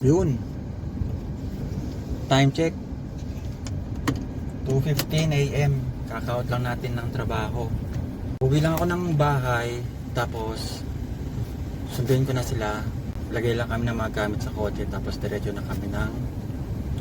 Yun. Time check. 2:15 AM. Kaka-out lang natin ng trabaho. Uwi lang ako ng bahay. Tapos sunduin ko na sila. Lagay lang kami ng mga gamit sa kotse. Tapos diretso na kami ng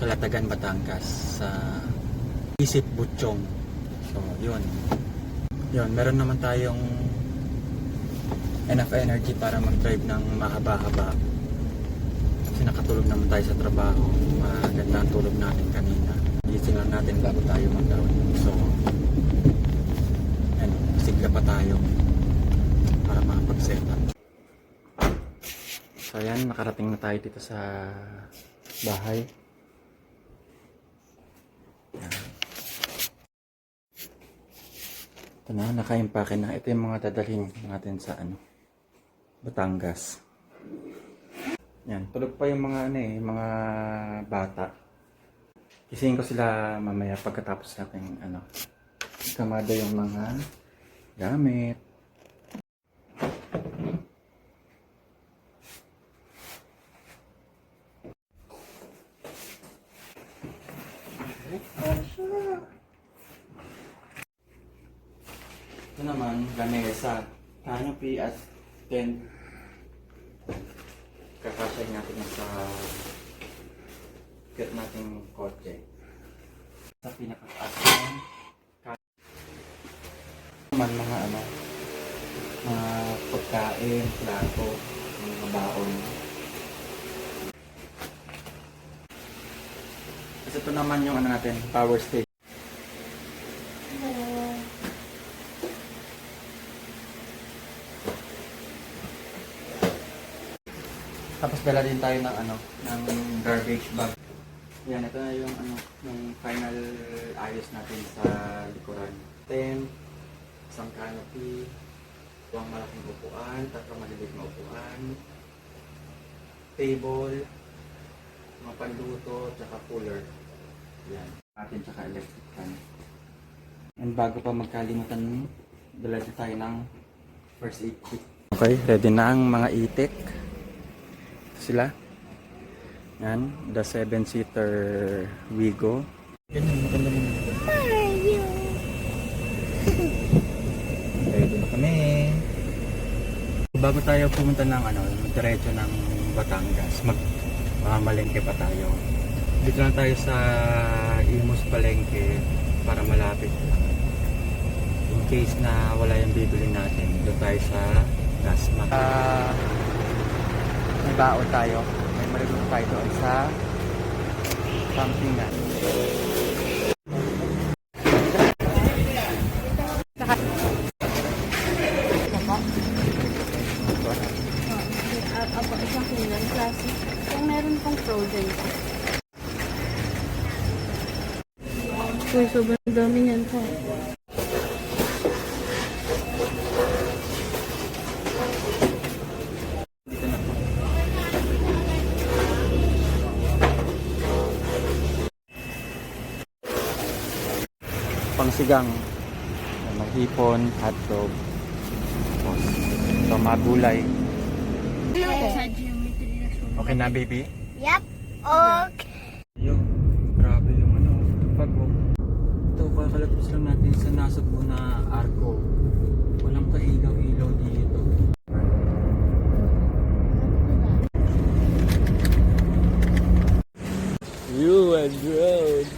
Calatagan, Batangas sa Isip Butchong. So yun. Yun, meron naman tayong enough energy para mag-drive ng mahaba-haba. Kasi nakatulog naman tayo sa trabaho. Maganda ang tulog natin kanina. Gising lang natin bago tayo mag-out. So, sigla pa tayo para makapag-set up. So ayan, nakarating na tayo dito sa bahay. Ito na, naka-impake na. Ito yung mga dadalhin natin sa Batangas. Yan, tulog pa yung mga mga bata. Kisingin ko sila mamaya pagkatapos natin kamada yung mga gamit. Ito naman, lamesa. Canopy at tent. Kakasya natin sa get nating kotse. Sa pinakataas naman mga mga pagkain, plato, mga baon. Kasi ito naman yung natin, power station. Tapos dala din tayo ng garbage bag. Yan, ito na yung yung final ayos natin sa likuran. Tent, isang canopy, isang malaking upuan, tatlong maliliit na upuan, table, mga panluto, tsaka cooler. Yan, atin tsaka electric fan. And bago pa magkalimutan, dala din tayo ng first aid kit. Okay, ready na ang mga itik. Sila. Yan, the 7-seater Wigo. Ganyan, maganda mo. Ready na kami. Bago tayo pumunta ng diretso ng Batangas, magmamalengke pa tayo. Dito lang tayo sa Imus Palengke para malapit lang. In case na wala yung bibili natin, doon tayo sa Gasma. May baon tayo. May marunong tayo doon sa campingan. Apo, isang kilan klase. Kung meron pang frozen pa. Uy, sobrang dami niyan po. Pangsigang, maghipon, hotdog, ito mga gulay. Okay na, baby? Yep. Okay. Yung grabe yung pagod. Ito, kakalapos lang natin sa Nasugbu na Arco. Walang kailaw-ilaw dito. You and road.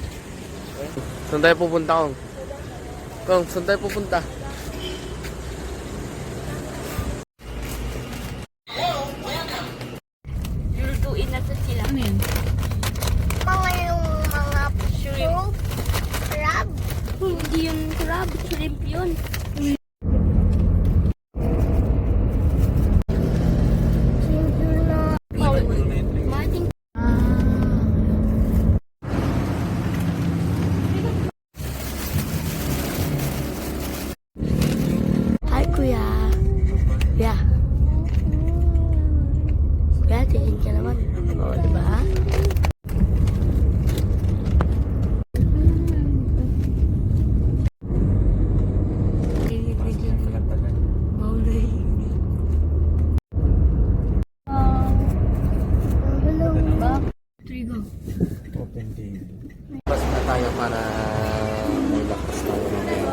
Saan tayo pupunta, Kong? Kong, saan tayo pupunta? Lulutuin na to sila. Ano yun? Mga yung mga shrimp. Crab. Hindi yung crab. Shrimp yun. Hi, Kuya. Kuya. Kuya, tingin ka naman. Oo, diba? Open din. Basta na tayo para may lakas tayo mamaya.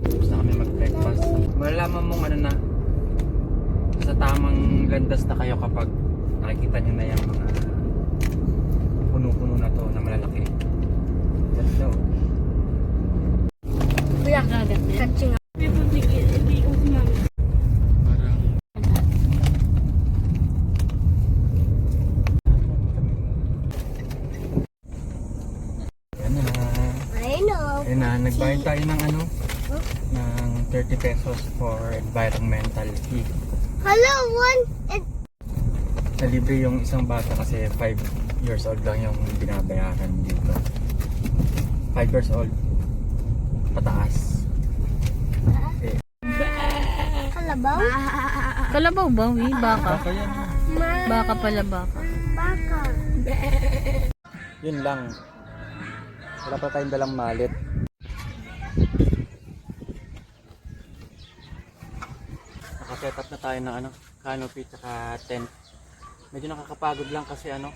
Tapos na kami mag-breakfast. Malalaman mong ano na, sa tamang landas na kayo kapag nakikita nyo na yung mga puno-puno na to na malalaki. Ganda oh. Kuya, catching up. Parang yan na. I know. Ayun na, nagbayad tayo ng ano? Ng 30 pesos for environmental fee. Hello, one. Sa libre yung isang bata kasi 5 years old lang yung binabayaran dito. 5 years old. Pataas. Eh, Kalabaw? Kalabaw ba? Uy, baka. baka yan. Baka pala baka. Baka. Yun lang. Wala pa tayong dalang malit. Nakaset up na tayo ng ano, canopy tsaka tent. Medyo nakakapagod lang kasi ano,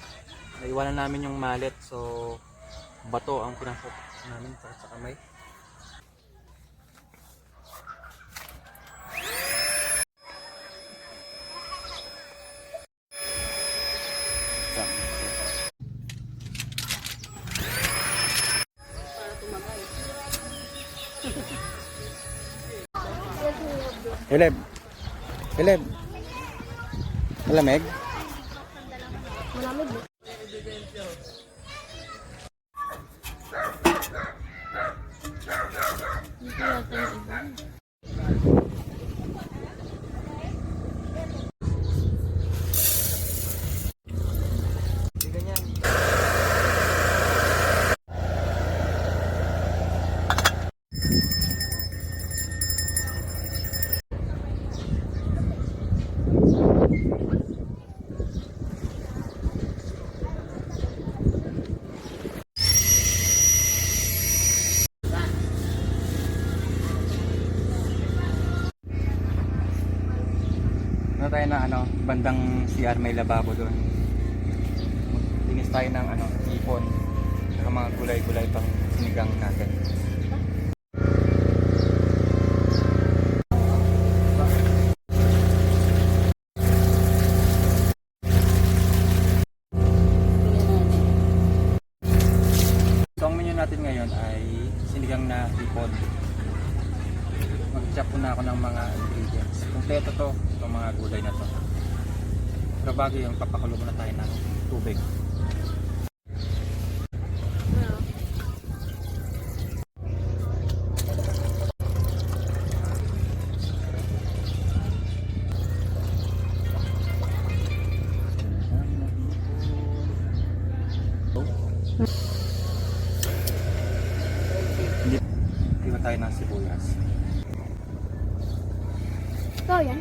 naiwanan namin yung malit, so bato ang pinasok namin sa kamay. Caleb. Caleb. Malamig? Malamig. Hindi ganyan. Ano tayo na ano, bandang CR may lababo doon. Linis tayo ng ano, ipon. Saka mga gulay-gulay pang sinigang natin. So ang menu natin ngayon ay sinigang na ipon. Mag-chop na ako ng mga ingredients. Kompleto to, itong mga gulay na to. Pero bago yung papakulo muna tayo ng tubig. Hindi ba tayo ng sibuyas? So, yan.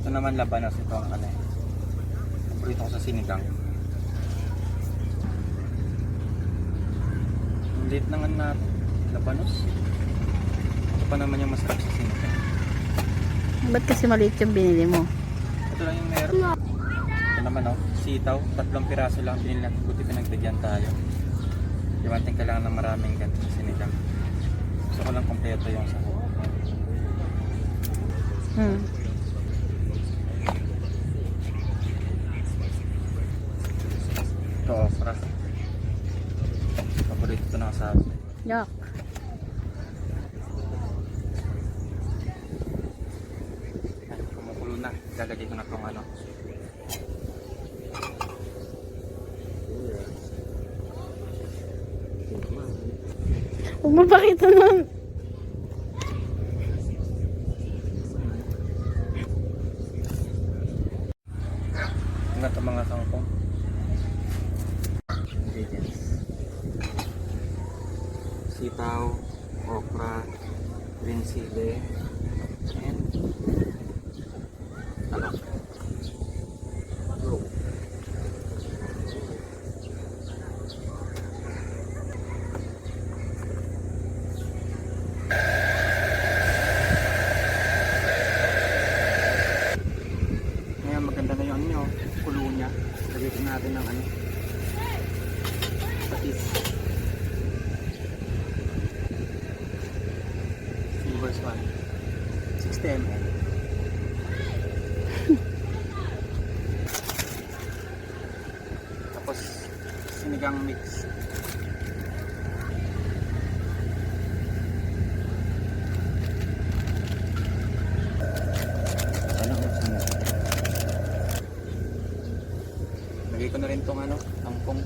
Ito naman labanos, ito ang ano eh. Paborito ko sa sinigang. Ang liit naman na labanos. Ito pa naman yung masarap sa sinigang. Ba't kasi maliit yung binili mo? Ito lang yung meron. Ito naman oh, sitaw. 3 piraso lang pinili natin. Buti pinagdagyan tayo. Iwanting kailangan ng maraming ganito sa sinigang. Gusto ko lang kompleto yung sahog. Ito okra. Paborito ko na kasabi. Yak. Kumukulo na. Lalagay ko na itong ano. Huwag mo pakita nun. Ito ito mga kangkong. Ingredients. Sitaw, okra, green chili, and 60 ml. Tapos, sinigang mix. Ano ko sinigang? Lagay ko na rin tong ano, tangkong.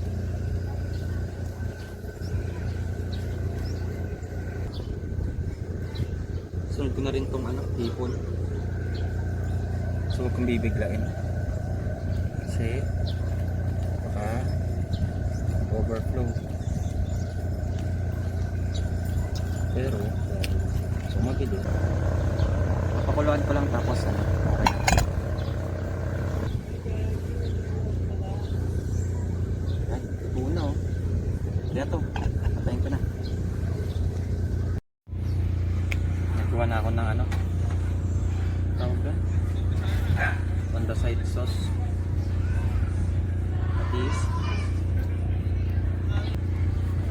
Sunod ko na rin tong ano, hipon. So, huwag kong bibiglain. Kasi, baka overflow. Pero, sumagid eh. Pakuluan ko lang tapos ano, okay na. Ay, tutuon na oh. Dito, patayin ko na. Nagkuha na ako ng ano, tawag ba? On the side sauce. Patis.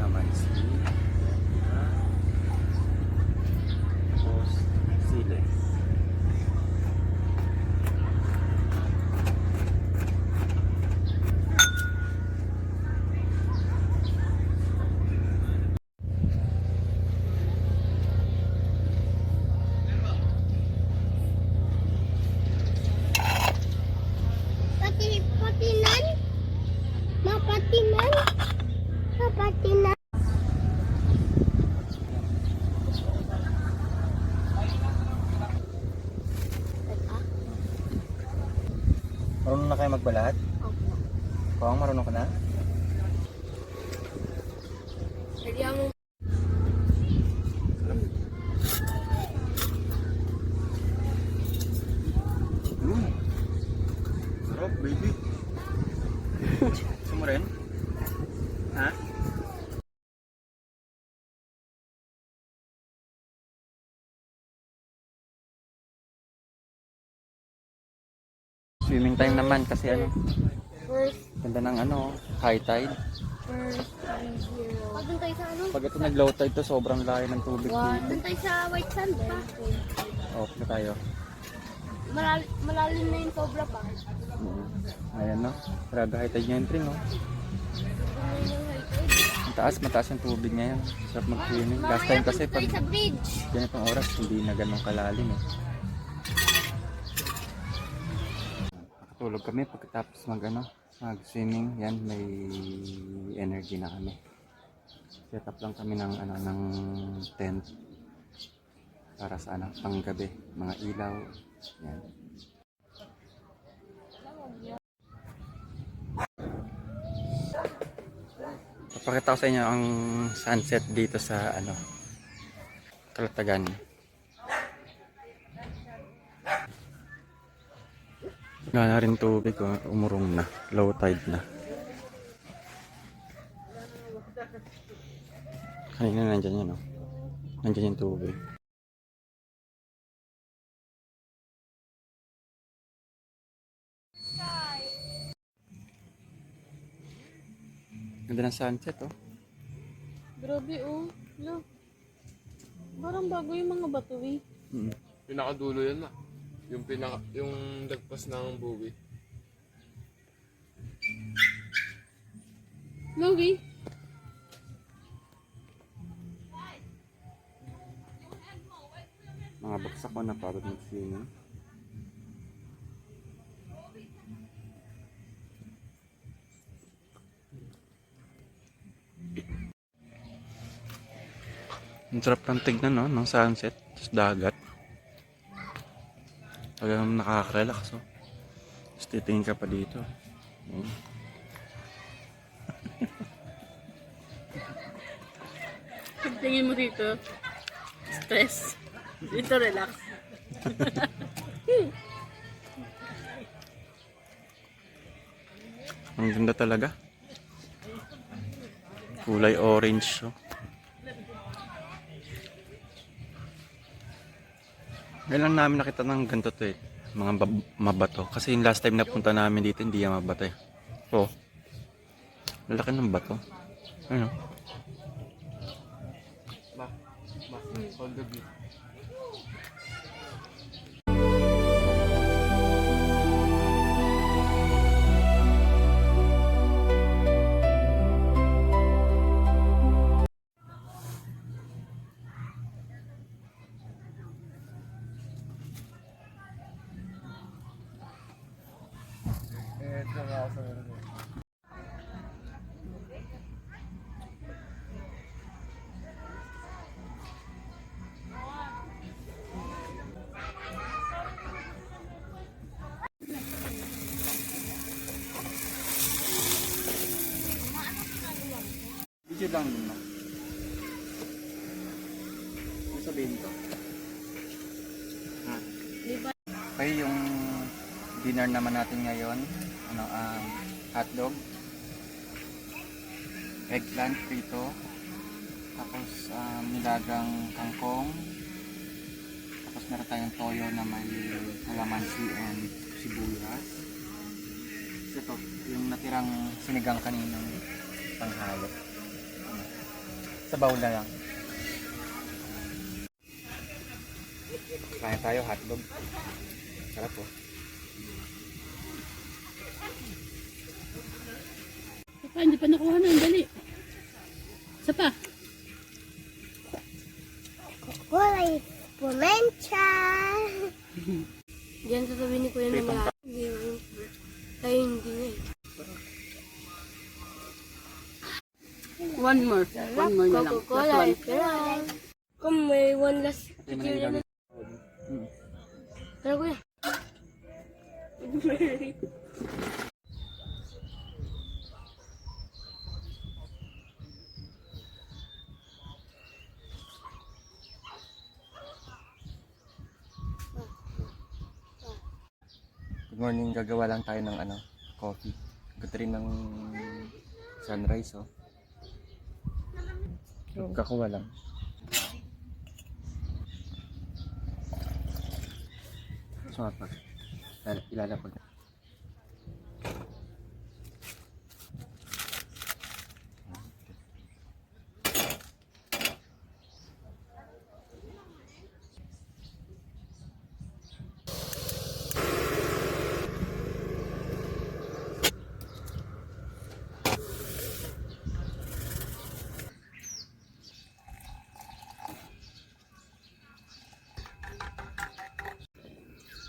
Namansi. Tapos sili. Patinan? Mapatinan? Mapatinan? Marunong na kayo magbalat? Opo. Kung marunong ka na? Lagyan mo. Sarap, baby. Gusto mo rin? Ha? Swimming time naman kasi ano, First, ganda ng ano, high tide. first, 3-0. Pag doon tayo sa ano? Pag ito nag-low tide to, sobrang layo ng tubig dito. Doon tayo sa white sand pa. Off na tayo. Malalim na yung sobra pa. Ayan no, grabe high tide yung entry no. Doon yung white sand. Mataas yung tubig ngayon. Sarap mag-swimming. Last time kasi pag Tayo sa bridge. ganitong oras, hindi na ganun kalalim eh. Nakatulog kami pagkatapos mag-swimming. Yan, may energy na kami. Set up lang kami ng ng tent para sa panggabi, mga ilaw. Yan. Papakita ko sa inyo ang sunset dito sa Calatagan. Wala na rin tubig, umurong na, low tide na. Kanina nandyan yun, nandyan yung tubig. Ganda ng sunset, Grabe, oh. Look. Parang bago yung mga bato, eh. Pinakadulo yan na. Yung lagpas ng buwi. Louie. Mga baksak ko na pagod mag-swimming. Ang sarap ng tignan ng sunset sa dagat. Talagang nakaka-relax Tapos titingin ka pa dito. Pagtingin mo dito, stress. Dito, relax. Ang ganda talaga. Kulay orange. Ngayon lang namin nakita ng ganito mga mabato. Kasi yung last time na punta namin dito, hindi yung mabato lalaki ng bato. Ano? Hold the view. Video lang din na. Ano sabihin ko? Ha? Okay, yung dinner naman natin ngayon, hotdog, eggplant prito, tapos nilagang kangkong, tapos meron tayong toyo na may kalamansi and sibuyas. Ito, yung natirang sinigang kaninang panghalo. Sabaw na lang. Kain tayo hotdog. Sarap po. Pa, hindi pa nakuha na. Dali. Isa pa. Kulay pumencha. Diyan sasabihin ni Kuya na Pritong malaki. Tayo hindi na eh. One more na lang. Coca-Cola. Kung may one last Hindi mo picture na na. Tara Kuya. Good morning, gagawa lang tayo ng coffee. Ganda rin ng sunrise, oh. Kakuha lang. Sumapag. Ilalapag.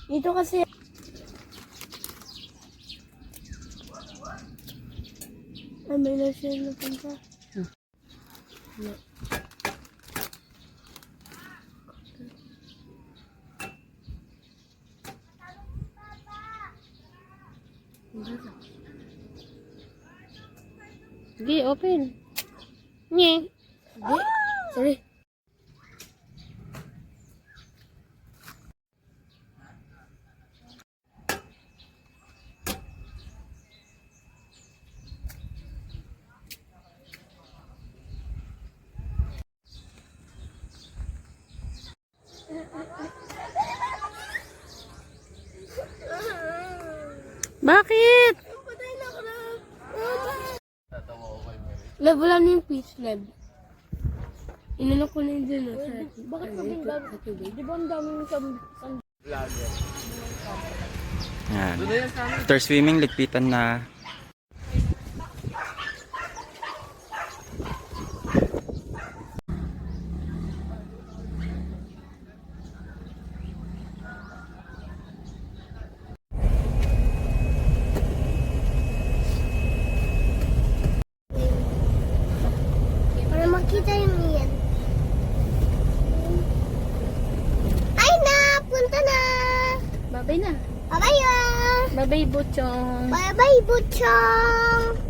Dito kasi. Ay, may nasa na punta. Sige, open. Nye. Hindi. Sorry. Bakit? Lab, wala na yung peach lab. Inano ko na yun dun. Bakit maging sa tubig? Di ba ang daming Yan. After swimming, ligpitan na. Para makita yung yan. Ay na! Punta na! Babay na. Bye-bye! Babay, Butchong. Bye-bye, Butchong!